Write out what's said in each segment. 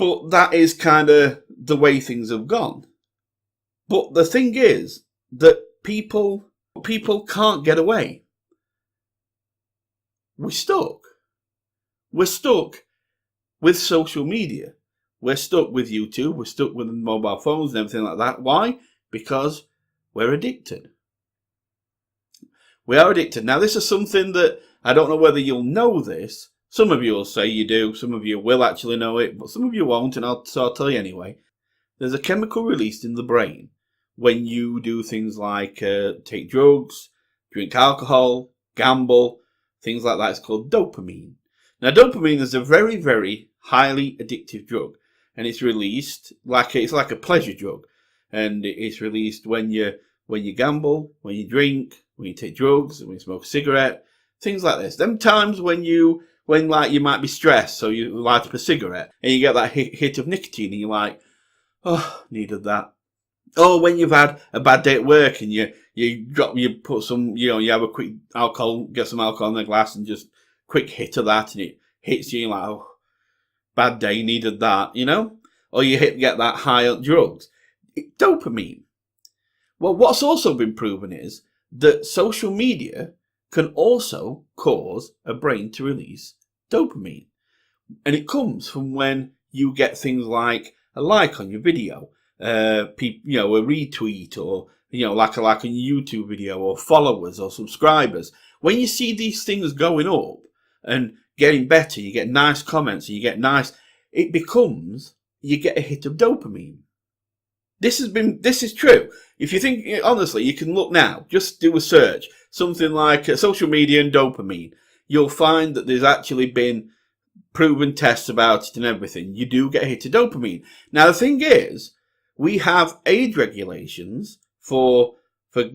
But that is kind of the way things have gone. But the thing is that people can't get away. We're stuck. We're stuck with social media. We're stuck with YouTube. We're stuck with mobile phones and everything like that. Why? Because we're addicted. We are addicted. Now, this is something that I don't know whether you'll know this. Some of you will say you do. Some of you will actually know it, but some of you won't, and I'll tell you anyway. There's a chemical released in the brain when you do things like take drugs, drink alcohol, gamble, things like that. It's called dopamine. Now, dopamine is a very, very highly addictive drug, and it's released it's like a pleasure drug, and it's released when you gamble, when you drink, when you take drugs, when you smoke a cigarette, things like this. Them times when you might be stressed, so you light up a cigarette and you get that hit of nicotine, and you're like, oh, needed that. Or when you've had a bad day at work and you put some, you have a quick alcohol, get some alcohol in the glass and just quick hit of that, and it hits you, you're like, oh, bad day, needed that, Or you get that high on drugs. Dopamine. Well, what's also been proven is that social media can also cause a brain to release dopamine. And it comes from when you get things like a like on your video, a retweet, or, like a like on your YouTube video, or followers or subscribers. When you see these things going up and getting better, you get nice comments, and you get you get a hit of dopamine. This is true. If you think, honestly, you can look now, just do a search, something like social media and dopamine. You'll find that there's actually been proven tests about it and everything. You do get a hit of dopamine. Now, the thing is, we have age regulations for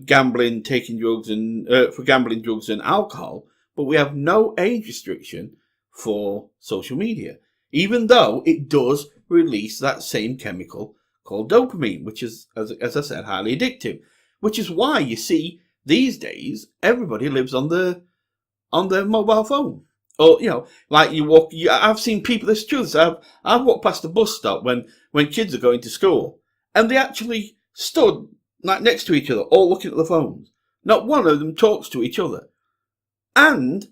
gambling, taking drugs, and for gambling, drugs, and alcohol, but we have no age restriction for social media, even though it does release that same chemical called dopamine, which is, as I said, highly addictive. Which is why you see these days everybody lives on their mobile phone. Or like you walk. I've seen people. This is true. I've walked past the bus stop when kids are going to school, and they actually stood like next to each other, all looking at the phones. Not one of them talks to each other. And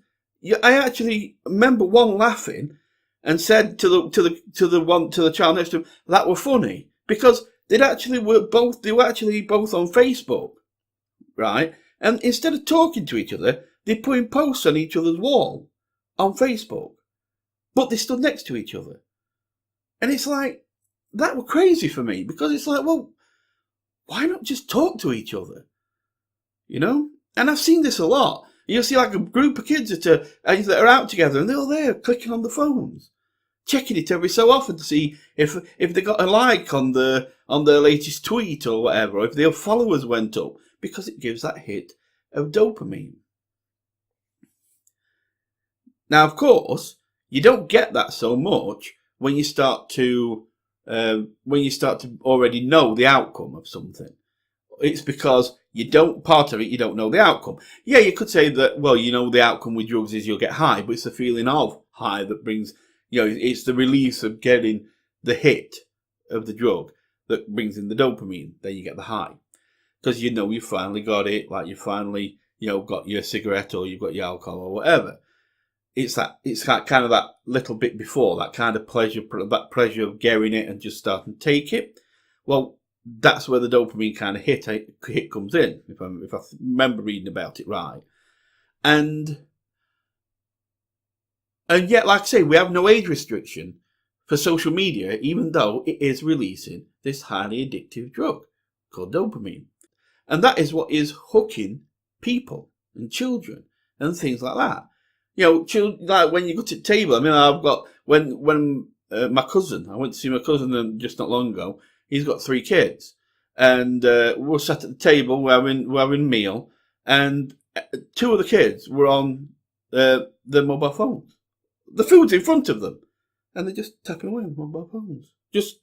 I actually remember one laughing and said to the child next to him, that were funny, because they were actually both on Facebook, right? And instead of talking to each other, they're putting posts on each other's wall on Facebook, but they stood next to each other. And it's like, that were crazy for me, because it's like, well, why not just talk to each other? And I've seen this a lot. You'll see like a group of kids that are out together, and they're all there clicking on the phones, checking it every so often to see if they got a like on their latest tweet or whatever, or if their followers went up, because it gives that hit of dopamine. Now, of course, you don't get that so much when you start to already know the outcome of something. It's because you don't know the outcome. Yeah, you could say that, well, the outcome with drugs is you'll get high, but it's the feeling of high that brings, it's the release of getting the hit of the drug that brings in the dopamine. Then you get the high. Because you finally got it, like you finally, got your cigarette, or you've got your alcohol or whatever. It's that kind of that little bit before, that kind of pleasure of getting it and just starting to take it. Well, that's where the dopamine kind of hit comes in, if I remember reading about it right. And yet, like I say, we have no age restriction for social media, even though it is releasing this highly addictive drug called dopamine. And that is what is hooking people and children and things like that. Like when you go to the table, I've got, when my cousin, I went to see my cousin just not long ago, he's got 3 kids, and we're sat at the table, we're having a meal, and 2 of the kids were on their mobile phones. The food's in front of them, and they're just tapping away on mobile phones. Just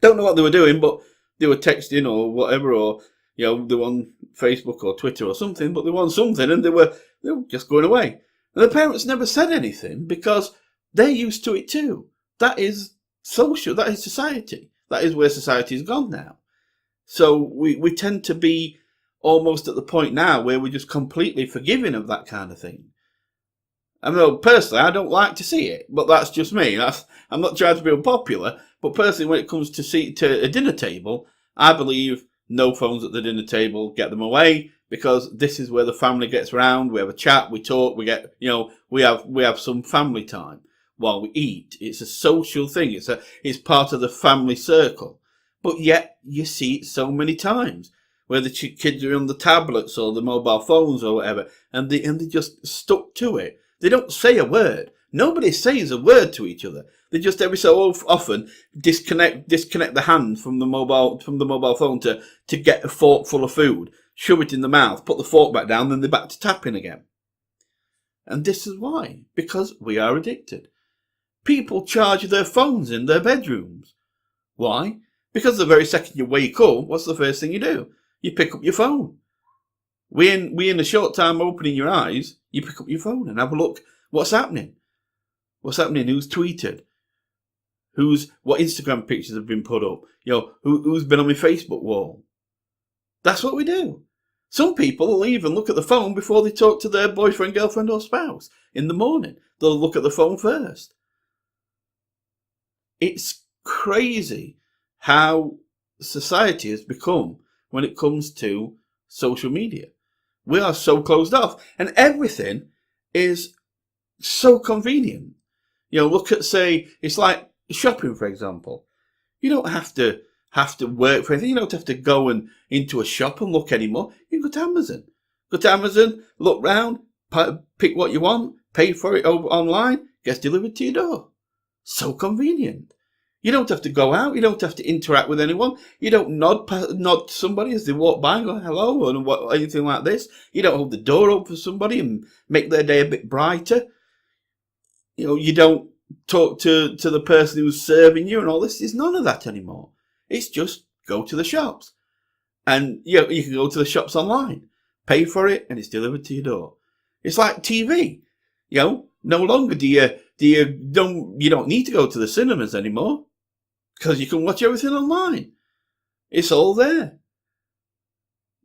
don't know what they were doing, but they were texting or whatever, or they were on Facebook or Twitter or something, but they were on something, and they were just going away. And the parents never said anything, because they're used to it too. That is social. That is society. That is where society has gone now. So we tend to be almost at the point now where we're just completely forgiving of that kind of thing. I mean, personally, I don't like to see it, but that's just me. I'm not trying to be unpopular, but personally, when it comes to a dinner table, I believe no phones at the dinner table, get them away, because this is where the family gets round. We have a chat, we talk, we have some family time while we eat. It's a social thing. It's part of the family circle. But yet you see it so many times where the kids are on the tablets or the mobile phones or whatever, and they just stuck to it. They don't say a word. Nobody says a word to each other. They just every so often disconnect the hand from the mobile phone to get a fork full of food, shove it in the mouth, put the fork back down, then they're back to tapping again. And this is why. Because we are addicted. People charge their phones in their bedrooms. Why? Because the very second you wake up, what's the first thing you do? You pick up your phone. We in a short time opening your eyes, you pick up your phone and have a look. What's happening? What's happening? Who's tweeted? What Instagram pictures have been put up? Who's been on my Facebook wall? That's what we do. Some people will even look at the phone before they talk to their boyfriend, girlfriend, or spouse in the morning. They'll look at the phone first. It's crazy how society has become when it comes to social media. We are so closed off, and everything is so convenient. Look at, say, it's like shopping, for example. You don't have to work for anything. You don't have to go into a shop and look anymore. You can go to Amazon. Go to Amazon, look round, pick what you want, pay for it over online, gets delivered to your door. So convenient. You don't have to go out. You don't have to interact with anyone. You don't nod somebody as they walk by and go hello or anything like this. You don't hold the door open for somebody and make their day a bit brighter. You don't talk to the person who's serving you and all this. There's none of that anymore. It's just go to the shops. And you can go to the shops online, pay for it, and it's delivered to your door. It's like TV. No longer you don't need to go to the cinemas anymore. Because you can watch everything online. It's all there.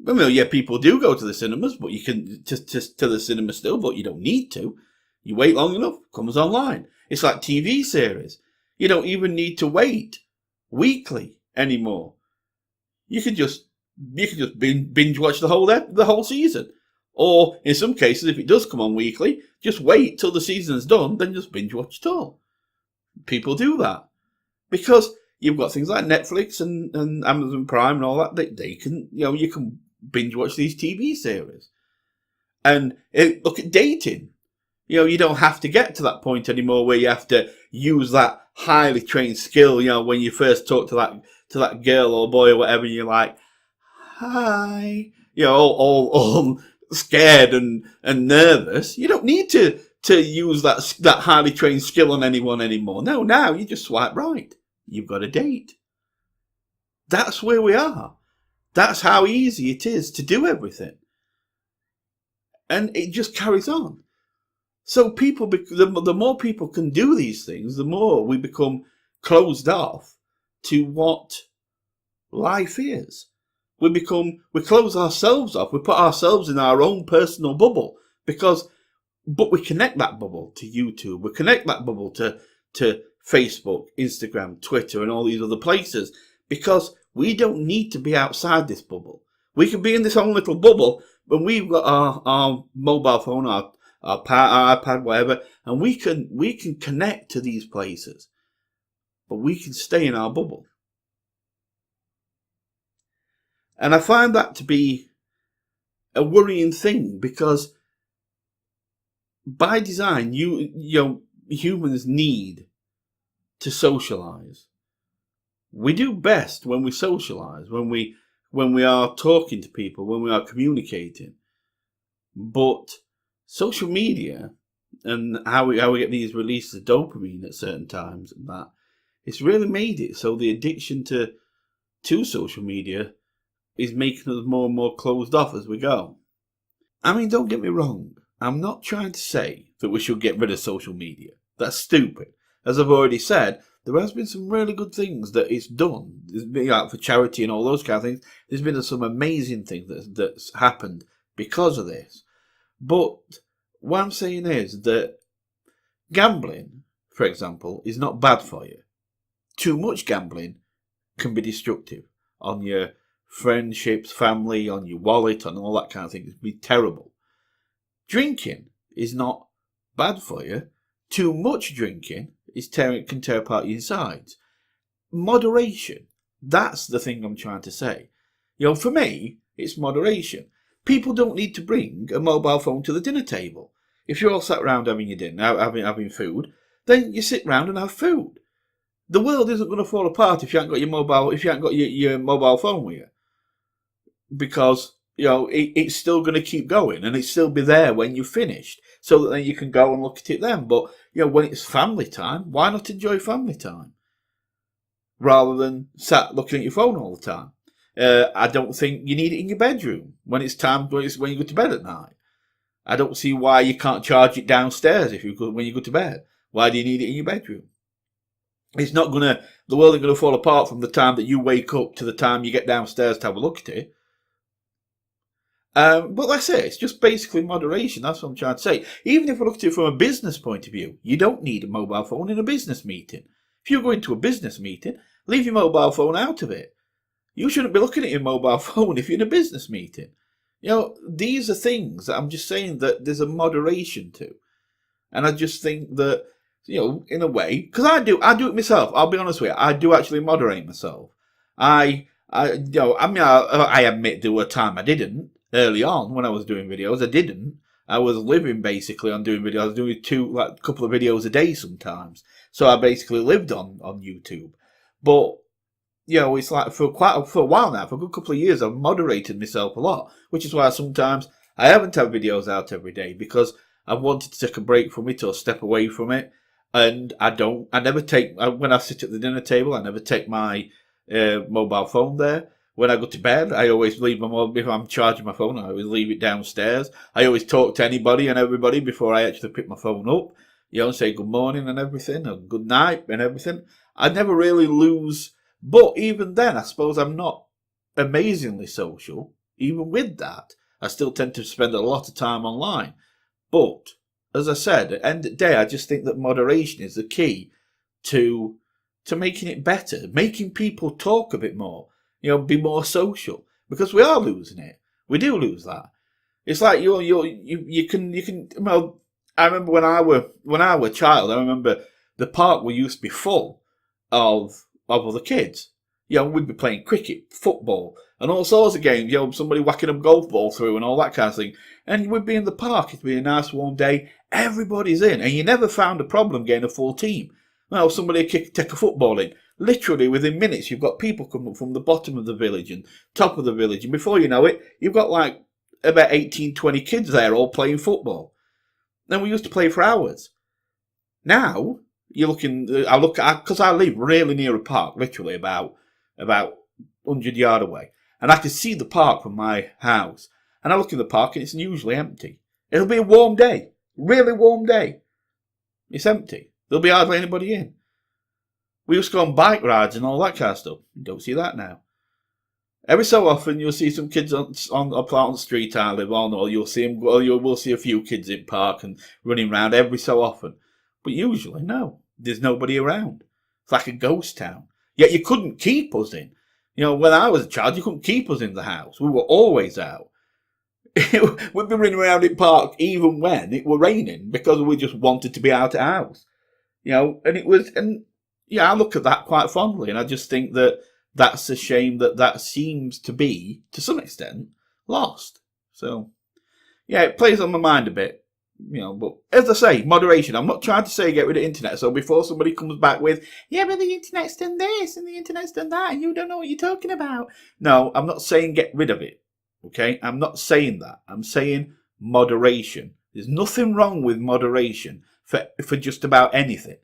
I mean, yeah, people do go to the cinemas, but you can to the cinema still, but you don't need to. You wait long enough, it comes online. It's like TV series. You don't even need to wait weekly anymore. You can just binge watch the whole season. Or in some cases, if it does come on weekly, just wait till the season's done, then just binge watch it all. People do that. Because you've got things like Netflix and Amazon Prime and all that. They can, you can binge watch these TV series. And look at dating. You don't have to get to that point anymore where you have to use that highly trained skill. When you first talk to that girl or boy or whatever, you're like, hi. All scared and nervous. You don't need to use that highly trained skill on anyone anymore. No, now you just swipe right. You've got a date. That's where we are. That's how easy it is to do everything. And it just carries on. So the more people can do these things, the more we become closed off to what life is. We close ourselves off. We put ourselves in our own personal bubble but we connect that bubble to YouTube. We connect that bubble to Facebook, Instagram, Twitter, and all these other places because we don't need to be outside this bubble. We can be in this own little bubble when we've got our mobile phone, our iPad, whatever, and we can connect to these places, but we can stay in our bubble. And I find that to be a worrying thing because by design, humans need to socialize. We do best when we socialize, when we are talking to people, when we are communicating. But social media and how we get these releases of dopamine at certain times and that, it's really made it so the addiction to social media is making us more and more closed off as we go. I mean, don't get me wrong. I'm not trying to say that we should get rid of social media. That's stupid. As I've already said, there has been some really good things that it's done. For charity and all those kind of things. There's been some amazing things that's happened because of this. But what I'm saying is that gambling, for example, is not bad for you. Too much gambling can be destructive on your friendships, family, on your wallet, on all that kind of thing. It can be terrible. Drinking is not bad for you. Too much drinking can tear apart your insides. Moderation. That's the thing I'm trying to say. For me, it's moderation. People don't need to bring a mobile phone to the dinner table. If you're all sat around having your dinner, having food, then you sit round and have food. The world isn't going to fall apart if you haven't got your mobile phone with you, because it's still going to keep going and it's still be there when you've finished, so that then you can go and look at it then. But when it's family time, why not enjoy family time rather than sat looking at your phone all the time? I don't think you need it in your bedroom when it's when you go to bed at night. I don't see why you can't charge it downstairs when you go to bed. Why do you need it in your bedroom? The world ain't gonna fall apart from the time that you wake up to the time you get downstairs to have a look at it. But that's it. It's just basically moderation. That's what I'm trying to say. Even if we look at it from a business point of view, you don't need a mobile phone in a business meeting. If you're going to a business meeting, leave your mobile phone out of it. You shouldn't be looking at your mobile phone if you're in a business meeting. These are things that I'm just saying that there's a moderation to. And I just think that, in a way, because I do it myself. I'll be honest with you. I do actually moderate myself. I admit there were times I didn't. Early on, when I was doing videos, I didn't. I was living basically on doing videos. I was doing a couple of videos a day sometimes. So I basically lived on YouTube. But it's like for a while now, for a good couple of years, I've moderated myself a lot, which is why sometimes I haven't had videos out every day, because I've wanted to take a break from it or step away from it. And when I sit at the dinner table, I never take my mobile phone there. When I go to bed, I always leave my mobile. If I'm charging my phone, I always leave it downstairs. I always talk to anybody and everybody before I actually pick my phone up. Say good morning and everything, or good night and everything. I never really lose. But even then, I suppose I'm not amazingly social. Even with that, I still tend to spend a lot of time online. But, as I said, at the end of the day, I just think that moderation is the key to making it better, making people talk a bit more, be more social, because we are losing it. We do lose that. It's like you can. Well, I remember when I were a child. I remember the park used to be full of other kids. We'd be playing cricket, football, and all sorts of games. Somebody whacking a golf ball through and all that kind of thing. And we'd be in the park. It'd be a nice warm day. Everybody's in, and you never found a problem getting a full team. Well, somebody take a football in. Literally within minutes, you've got people coming up from the bottom of the village and top of the village, and before you know it, you've got like about 18, 20 kids there all playing football. And we used to play for hours. Now because I live really near a park, literally about 100 yards away, and I can see the park from my house. And I look in the park and it's usually empty. It'll be a warm day, really warm day. It's empty. There'll be hardly anybody in. We used to go on bike rides and all that kind of stuff. You don't see that now. Every so often you'll see some kids on the street I live on, or you'll see them. Or you will see a few kids in park and running around every so often. But usually, no, there's nobody around. It's like a ghost town. Yet you couldn't keep us in. When I was a child, you couldn't keep us in the house. We were always out. We'd be running around in park even when it were raining, because we just wanted to be out of the house. I look at that quite fondly, and I just think that that's a shame that seems to be, to some extent, lost. So, it plays on my mind a bit. But as I say, moderation. I'm not trying to say get rid of the internet. So before somebody comes back with, yeah, but the internet's done this and the internet's done that and you don't know what you're talking about. No, I'm not saying get rid of it. Okay? I'm not saying that. I'm saying moderation. There's nothing wrong with moderation for just about anything.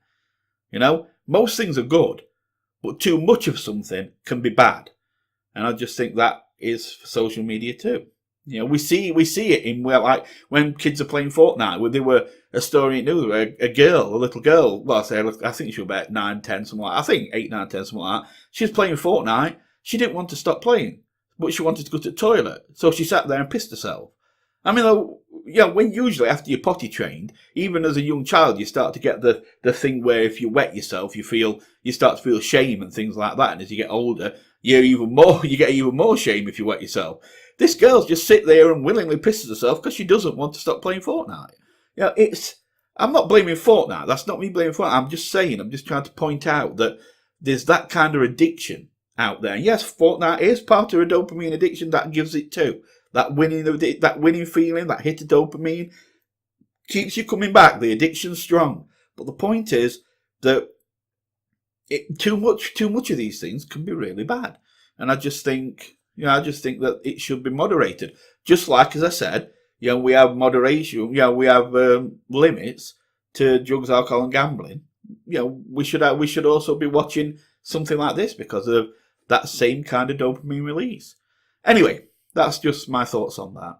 Most things are good, but too much of something can be bad. And I just think that is for social media too. You know, we see it in where, like, when kids are playing Fortnite. Where there were a story in news where a little girl, well, I think she was about 9, 10, something like that. I think 8, 9, 10, something like that. She was playing Fortnite. She didn't want to stop playing, but she wanted to go to the toilet, so she sat there and pissed herself. I mean, yeah, when usually after you're potty trained, even as a young child, you start to get the thing where if you wet yourself, you start to feel shame and things like that. And as you get older, you get even more shame if you wet yourself. This girl just sit there and willingly pisses herself because she doesn't want to stop playing Fortnite. You know, I'm not blaming Fortnite. That's not me blaming Fortnite. I'm just trying to point out that there's that kind of addiction out there. And yes, Fortnite is part of a dopamine addiction that gives it too. That winning feeling, that hit of dopamine, keeps you coming back. The addiction's strong. But the point is that too much of these things can be really bad. And I just think that it should be moderated. Just like, as I said, we have moderation. We have limits to drugs, alcohol, and gambling. We should also be watching something like this because of that same kind of dopamine release. Anyway, that's just my thoughts on that.